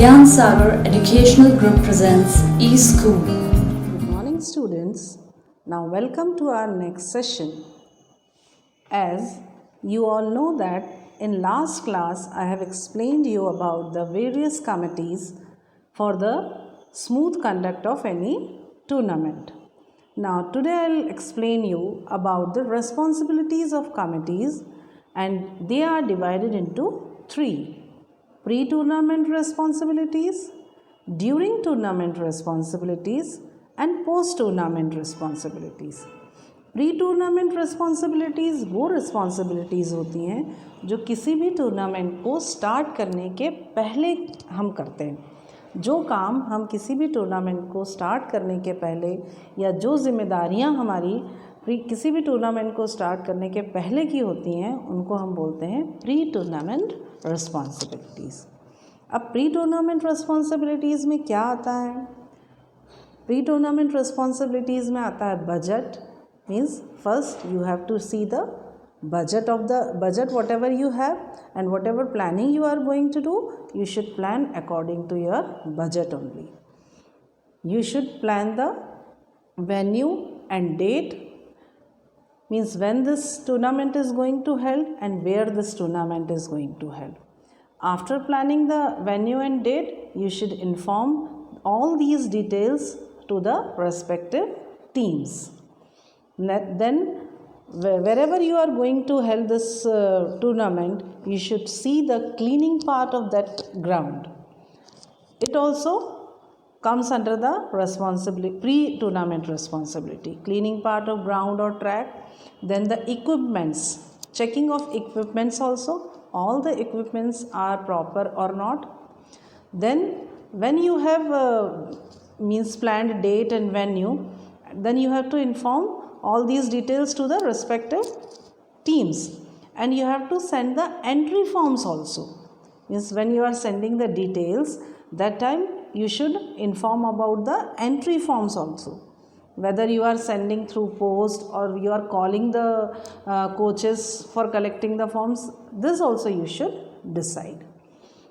Gyan Sagar Educational Group presents eSchool. Good morning, students. Now welcome to our next session. As you all know that in last class I have explained you about the various committees for the smooth conduct of any tournament. Now today I'll explain you about the responsibilities of committees, and they are divided into three: pre-tournament responsibilities, during tournament responsibilities, and post-tournament responsibilities. Pre tournament responsibilities वो responsibilities होती हैं जो किसी भी tournament को start करने के पहले हम करते हैं। जो काम हम किसी भी टूर्नामेंट को स्टार्ट करने के पहले, या जो जिम्मेदारियां हमारी किसी भी टूर्नामेंट को स्टार्ट करने के पहले की होती हैं, उनको हम बोलते हैं प्री टूर्नामेंट रिस्पॉन्सिबिलिटीज़। अब प्री टूर्नामेंट रिस्पॉन्सिबिलिटीज़ में क्या आता है? प्री टूर्नामेंट रिस्पॉन्सिबिलिटीज़ में आता है budget. Means first you have to see the budget whatever you have, and whatever planning you are going to do, you should plan according to your budget only. You should plan the venue and date, means when this tournament is going to held and where this tournament is going to held. After planning the venue and date, you should inform all these details to the respective teams. Then wherever you are going to hold this tournament, you should see the cleaning part of that ground. It also comes under the responsibility, pre-tournament responsibility, cleaning part of ground or track. Then the equipments, checking of equipments also, all the equipments are proper or not. Then when you have means planned date and venue, then you have to inform all these details to the respective teams, and you have to send the entry forms also. Means when you are sending the details, that time you should inform about the entry forms also, whether you are sending through post or you are calling the coaches for collecting the forms. This also you should decide.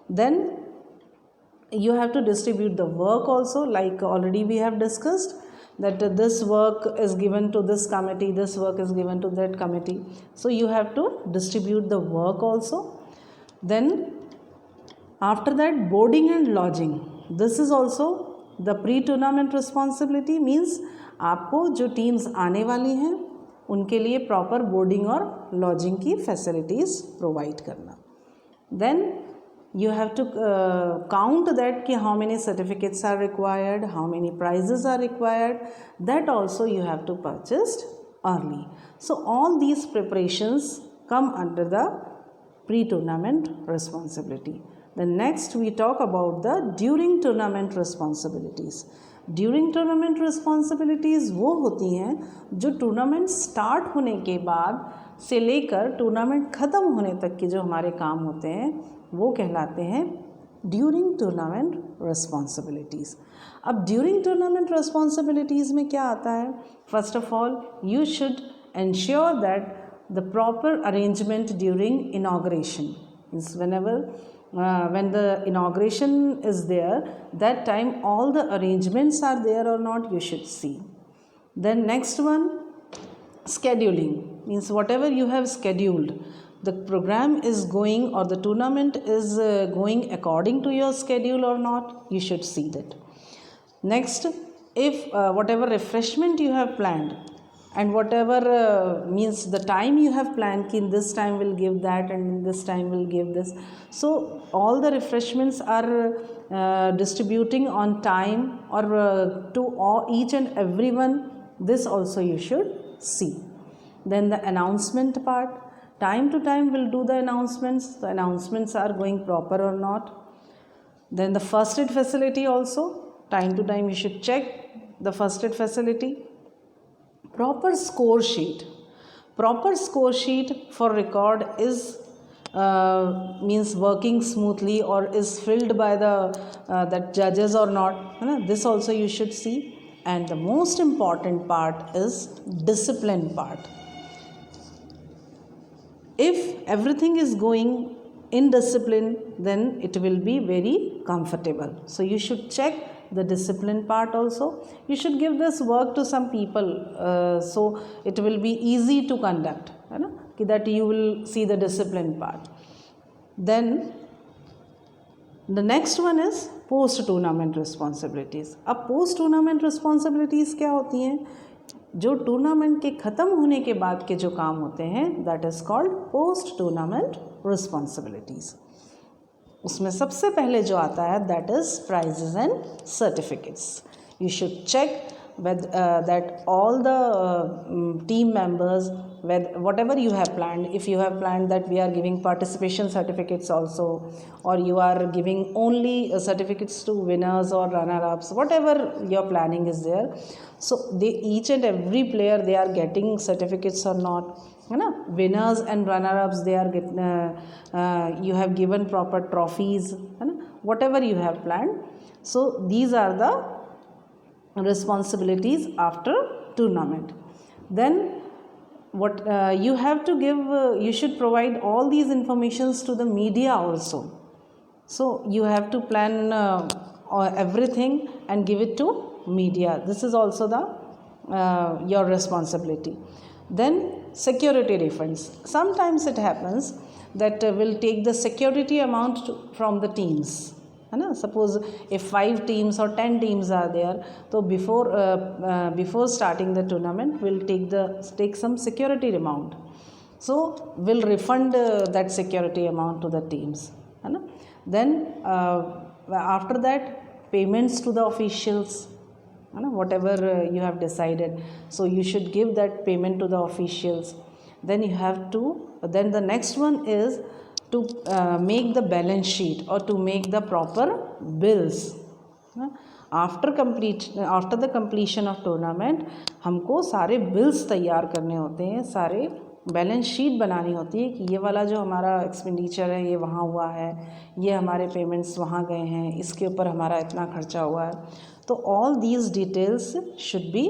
Then you have to distribute the work also, like already we have discussed that this work is given to this committee, this work is given to that committee. So you have to distribute the work also. Then after that, boarding and lodging, this is also the pre-tournament responsibility. Means आपको जो teams आने वाली हैं उनके लिए proper boarding और lodging की facilities provide करना. Then you have to count that ki how many certificates are required, how many prizes are required. That also you have to purchase early. So all these preparations come under the pre-tournament responsibility. Then next we talk about the during tournament responsibilities. During tournament responsibilities वो होती हैं जो tournament start होने के बाद से लेकर tournament ख़त्म होने तक के जो हमारे काम होते हैं वो कहलाते हैं ड्यूरिंग टूर्नामेंट रिस्पॉन्सिबिलिटीज़. अब ड्यूरिंग टूर्नामेंट रिस्पॉन्सिबिलिटीज़ में क्या आता है? First of all you should ensure that the proper arrangement during inauguration. Means when the inauguration is there, that time all the arrangements are there or not, you should see. Then next one, scheduling. Means whatever you have scheduled, the program is going or the tournament is going according to your schedule or not, you should see that. Next, if whatever refreshment you have planned and whatever means the time you have planned, ki in this time will give that and in this time will give this, so all the refreshments are distributing on time or to each and everyone, this also you should see. Then the announcement part, time to time we'll do the announcements are going proper or not. Then the first aid facility also, time to time you should check the first aid facility. Proper score sheet for record is means working smoothly or is filled by the that judges or not, this also you should see. And the most important part is discipline part. If everything is going indisciplined, then it will be very comfortable. So you should check the discipline part also. You should give this work to some people, so it will be easy to conduct, है ना, कि that you will see the discipline part. Then the next one is post tournament responsibilities. अब post tournament responsibilities क्या होती हैं? जो tournament के ख़त्म होने के बाद के जो काम होते हैं, that is called post tournament responsibilities. उसमें सबसे पहले जो आता है that is prizes and certificates. You should check that all the team members, whatever you have planned, if you have planned that we are giving participation certificates also, or you are giving only certificates to winners or runner-ups, whatever your planning is there, so each and every player, they are getting certificates or not, है ना. Winners and runner-ups, they are you have given proper trophies, है ना, whatever you have planned. So these are the responsibilities after tournament. Then what you have to give, you should provide all these informations to the media also. So you have to plan everything and give it to media. This is also the your responsibility. Then security refunds. Sometimes it happens that we'll take the security amount from the teams, है ना. Suppose if 5 teams or 10 teams are there, तो before starting the tournament we'll take some security amount, so we'll refund that security amount to the teams, है ना. Then after that, payments to the officials, है ना, whatever you have decided, so you should give that payment to the officials. Then you have to, then the next one is to make the balance sheet or to make the proper bills. after the completion of tournament, हमको सारे bills तैयार करने होते हैं, सारे balance sheet बनानी होती है कि ये वाला जो हमारा एक्सपेंडिचर है ये वहाँ हुआ है, ये हमारे पेमेंट्स वहाँ गए हैं, इसके ऊपर हमारा इतना खर्चा हुआ है. तो all these details should be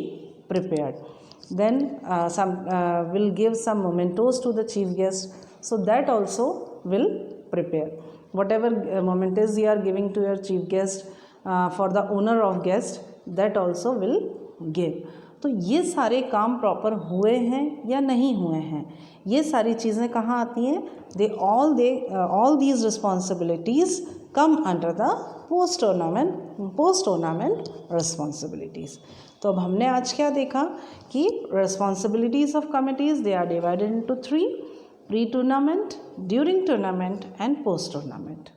prepared. Then will give some mementos to the chief guest, so that also will prepare. Whatever mementos you are giving to your chief guest, for the owner of guest, that also will give. तो ये सारे काम proper हुए हैं या नहीं हुए हैं, ये सारी चीज़ें कहाँ आती हैं? all these responsibilities come under the post tournament responsibilities. तो अब हमने आज क्या देखा कि responsibilities of committees, they are divided into 3: pre-tournament, during tournament and post-tournament.